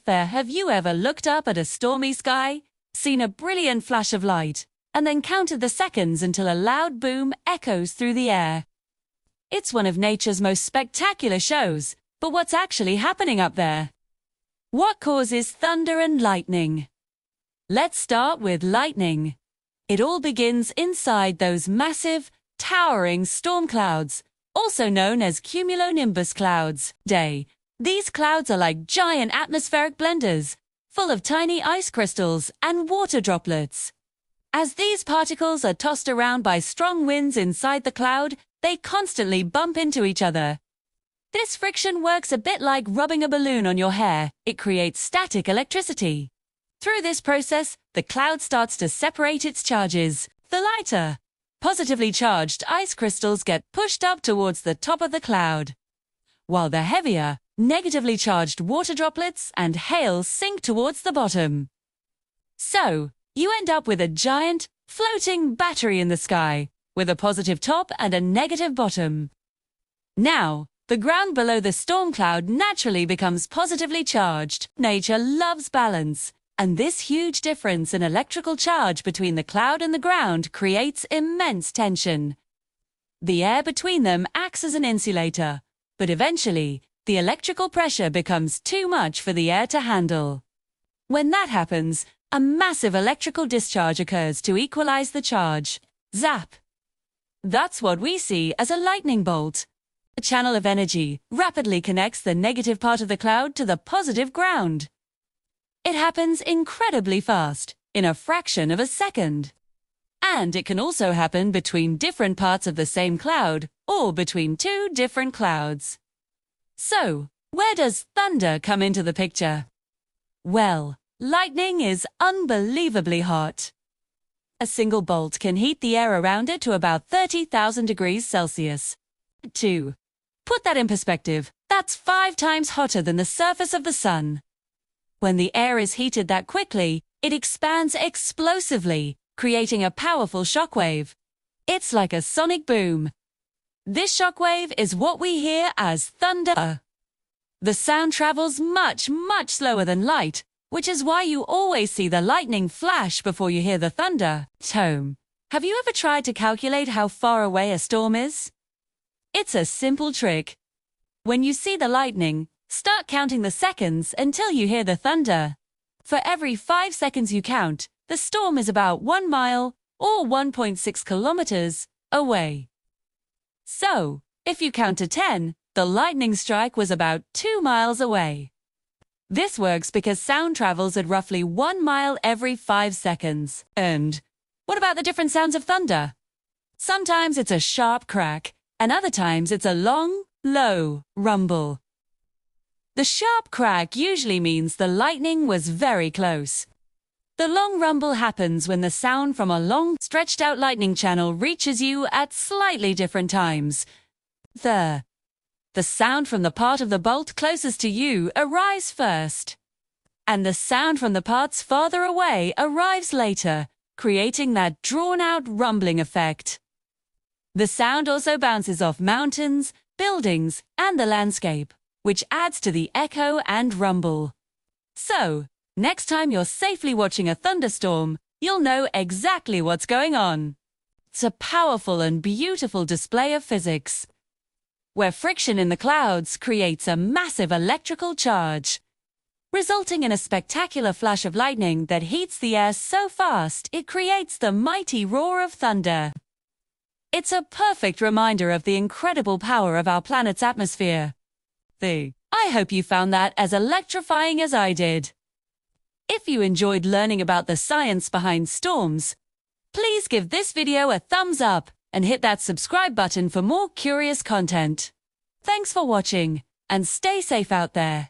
out there, have you ever looked up at a stormy sky, seen a brilliant flash of light, and then counted the seconds until a loud boom echoes through the air? It's one of nature's most spectacular shows, but what's actually happening up there? What causes thunder and lightning? Let's start with lightning. It all begins inside those massive, towering storm clouds, also known as cumulonimbus clouds. These clouds are like giant atmospheric blenders, full of tiny ice crystals and water droplets. As these particles are tossed around by strong winds inside the cloud, they constantly bump into each other. This friction works a bit like rubbing a balloon on your hair. It creates static electricity. Through this process, the cloud starts to separate its charges. The lighter, positively charged ice crystals get pushed up towards the top of the cloud, while the heavier, negatively charged water droplets and hail sink towards the bottom. So, you end up with a giant, floating battery in the sky, with a positive top and a negative bottom. Now, the ground below the storm cloud naturally becomes positively charged. Nature loves balance, and this huge difference in electrical charge between the cloud and the ground creates immense tension. The air between them acts as an insulator, but eventually, the electrical pressure becomes too much for the air to handle. When that happens, a massive electrical discharge occurs to equalize the charge. Zap! That's what we see as a lightning bolt. A channel of energy rapidly connects the negative part of the cloud to the positive ground. It happens incredibly fast, in a fraction of a second. And it can also happen between different parts of the same cloud, or between two different clouds. So, where does thunder come into the picture? Well, lightning is unbelievably hot. A single bolt can heat the air around it to about 30,000 degrees Celsius. To put that in perspective, that's 5 times hotter than the surface of the sun. When the air is heated that quickly, it expands explosively, creating a powerful shockwave. It's like a sonic boom. This shockwave is what we hear as thunder. The sound travels much, much slower than light, which is why you always see the lightning flash before you hear the thunder. Tone. Have you ever tried to calculate how far away a storm is? It's a simple trick. When you see the lightning, start counting the seconds until you hear the thunder. For every 5 seconds you count, the storm is about 1 mile, or 1.6 kilometers, away. So, if you count to 10, the lightning strike was about 2 miles away. This works because sound travels at roughly 1 mile every 5 seconds. And what about the different sounds of thunder? Sometimes it's a sharp crack, and other times it's a long, low rumble. The sharp crack usually means the lightning was very close. The long rumble happens when the sound from a long, stretched-out lightning channel reaches you at slightly different times. The sound from the part of the bolt closest to you arrives first, and the sound from the parts farther away arrives later, creating that drawn-out rumbling effect. The sound also bounces off mountains, buildings, and the landscape, which adds to the echo and rumble. So, next time you're safely watching a thunderstorm, you'll know exactly what's going on. It's a powerful and beautiful display of physics, where friction in the clouds creates a massive electrical charge, resulting in a spectacular flash of lightning that heats the air so fast it creates the mighty roar of thunder. It's a perfect reminder of the incredible power of our planet's atmosphere. I hope you found that as electrifying as I did. If you enjoyed learning about the science behind storms, please give this video a thumbs up and hit that subscribe button for more curious content. Thanks for watching, and stay safe out there.